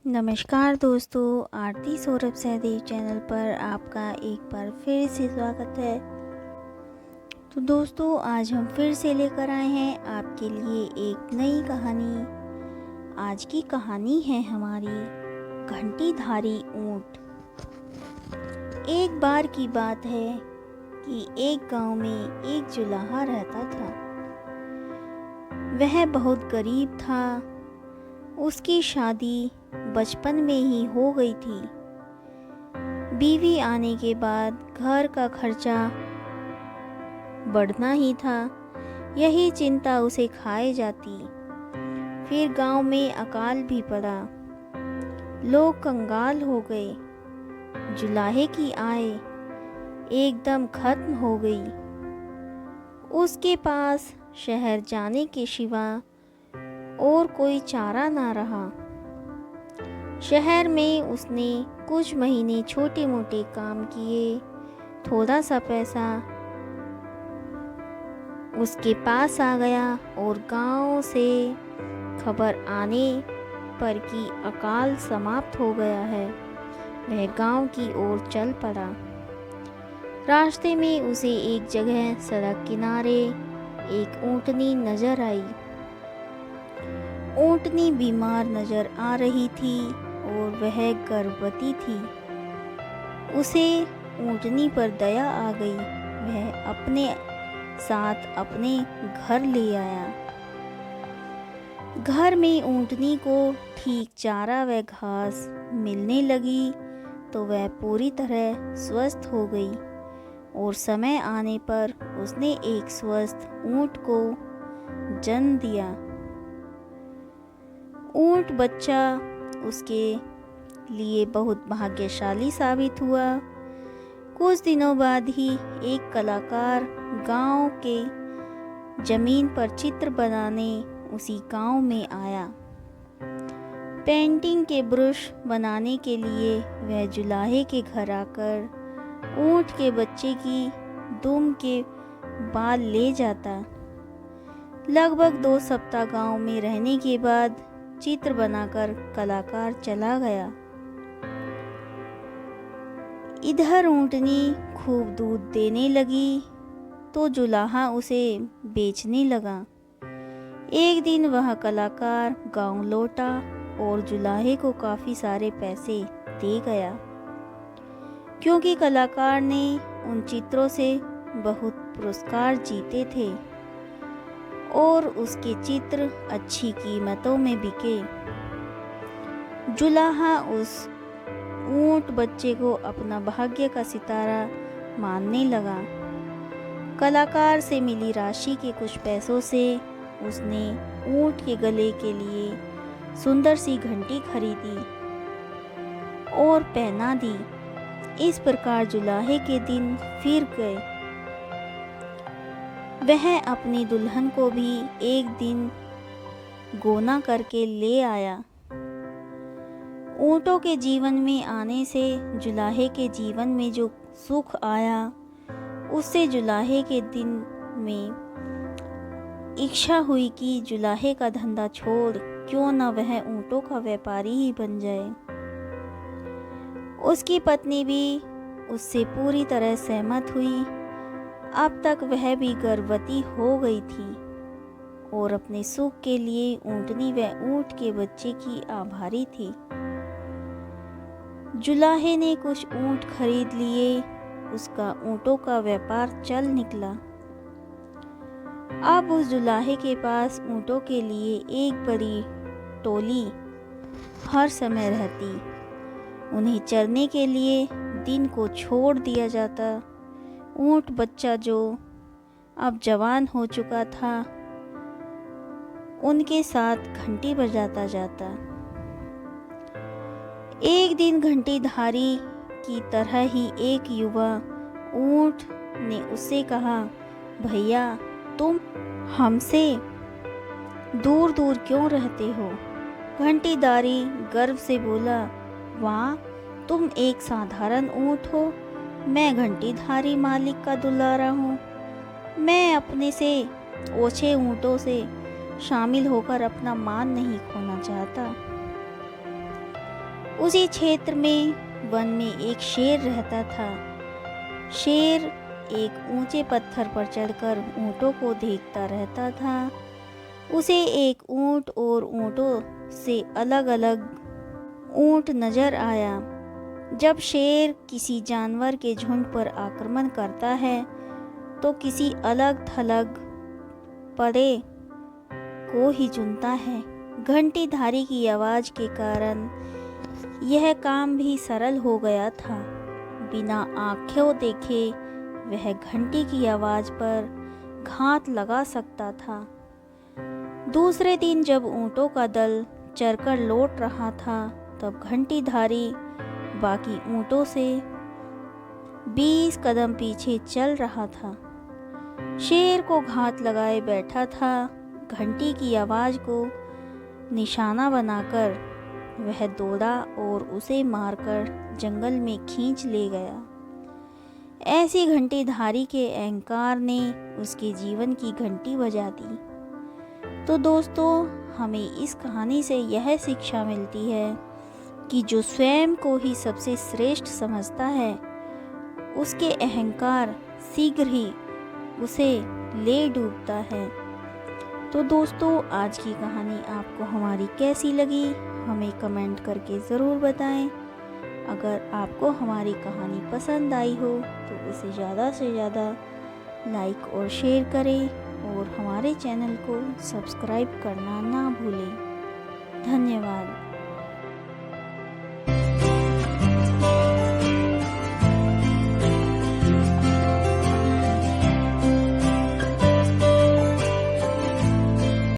नमस्कार दोस्तों, आरती सौरभ सहदेव चैनल पर आपका एक बार फिर से स्वागत है। तो दोस्तों, आज हम फिर से लेकर आए हैं आपके लिए एक नई कहानी। आज की कहानी है हमारी घंटीधारी ऊंट। एक बार की बात है कि एक गांव में एक जुलाहा रहता था। वह बहुत गरीब था। उसकी शादी बचपन में ही हो गई थी। बीवी आने के बाद घर का खर्चा बढ़ना ही था, यही चिंता उसे खाए जाती। फिर गांव में अकाल भी पड़ा, लोग कंगाल हो गए। जुलाहे की आय एकदम खत्म हो गई। उसके पास शहर जाने के सिवा और कोई चारा ना रहा। शहर में उसने कुछ महीने छोटे मोटे काम किए। थोड़ा सा पैसा उसके पास आ गया और गांव से खबर आने पर कि अकाल समाप्त हो गया है, वह गांव की ओर चल पड़ा। रास्ते में उसे एक जगह सड़क किनारे एक ऊँटनी नजर आई। ऊँटनी बीमार नजर आ रही थी और वह गर्भवती थी। उसे ऊँटनी पर दया आ गई। वह अपने साथ अपने घर ले आया। घर में ऊँटनी को ठीक चारा व घास मिलने लगी तो वह पूरी तरह स्वस्थ हो गई और समय आने पर उसने एक स्वस्थ ऊँट को जन्म दिया। ऊँट बच्चा उसके लिए बहुत भाग्यशाली साबित हुआ। कुछ दिनों बाद ही एक कलाकार गांव के जमीन पर चित्र बनाने उसी गांव में आया। पेंटिंग के ब्रश बनाने के लिए वह जुलाहे के घर आकर ऊँट के बच्चे की दुम के बाल ले जाता। लगभग 2 सप्ताह गांव में रहने के बाद चित्र बनाकर कलाकार चला गया। इधर ऊँटनी खूब दूध देने लगी तो जुलाहा उसे बेचने लगा। एक दिन वह कलाकार गांव लौटा और जुलाहे को काफी सारे पैसे दे गया, क्योंकि कलाकार ने उन चित्रों से बहुत पुरस्कार जीते थे और उसके चित्र अच्छी कीमतों में बिके। जुलाहा उस ऊँट बच्चे को अपना भाग्य का सितारा मानने लगा। कलाकार से मिली राशि के कुछ पैसों से उसने ऊँट के गले के लिए सुंदर सी घंटी खरीदी और पहना दी। इस प्रकार जुलाहे के दिन फिर गए। वह अपनी दुल्हन को भी एक दिन गोना करके ले आया। ऊँटों के जीवन में आने से जुलाहे के जीवन में जो सुख आया, उससे जुलाहे के दिन में इच्छा हुई कि जुलाहे का धंधा छोड़ क्यों न वह ऊँटों का व्यापारी ही बन जाए। उसकी पत्नी भी उससे पूरी तरह सहमत हुई। अब तक वह भी गर्भवती हो गई थी और अपने सुख के लिए ऊँटनी व ऊँट के बच्चे की आभारी थी। जुलाहे ने कुछ ऊँट खरीद लिए। उसका ऊँटों का व्यापार चल निकला। अब उस जुलाहे के पास ऊँटों के लिए एक बड़ी टोली हर समय रहती। उन्हें चरने के लिए दिन को छोड़ दिया जाता। ऊँट बच्चा जो अब जवान हो चुका था, उनके साथ घंटी बजाता जाता। एक दिन घंटीधारी की तरह ही एक युवा ऊँट ने उससे कहा, भैया, तुम हमसे दूर दूर क्यों रहते हो? घंटीधारी गर्व से बोला, वाह, तुम एक साधारण ऊँट हो। मैं घंटीधारी मालिक का दुलारा हूँ। मैं अपने से ओछे ऊँटों से शामिल होकर अपना मान नहीं खोना चाहता। उसी क्षेत्र में वन में एक शेर रहता था। शेर एक ऊंचे पत्थर पर चढ़कर ऊँटों को देखता रहता था। उसे एक ऊँट और ऊँटों से अलग अलग ऊँट नजर आया। जब शेर किसी जानवर के झुंड पर आक्रमण करता है तो किसी अलग थलग पड़े को ही चुनता है। घंटीधारी की आवाज़ के कारण यह काम भी सरल हो गया था। बिना आँखों देखे वह घंटी की आवाज़ पर घात लगा सकता था। दूसरे दिन जब ऊँटों का दल चरकर लौट रहा था तब घंटीधारी बाकी ऊँटों से 20 कदम पीछे चल रहा था। शेर को घात लगाए बैठा था। घंटी की आवाज़ को निशाना बनाकर वह दौड़ा और उसे मारकर जंगल में खींच ले गया। ऐसी घंटीधारी के अहंकार ने उसके जीवन की घंटी बजा दी। तो दोस्तों, हमें इस कहानी से यह शिक्षा मिलती है कि जो स्वयं को ही सबसे श्रेष्ठ समझता है उसके अहंकार शीघ्र ही उसे ले डूबता है। तो दोस्तों, आज की कहानी आपको हमारी कैसी लगी हमें कमेंट करके ज़रूर बताएं। अगर आपको हमारी कहानी पसंद आई हो तो उसे ज़्यादा से ज़्यादा लाइक और शेयर करें और हमारे चैनल को सब्सक्राइब करना ना भूलें। धन्यवाद।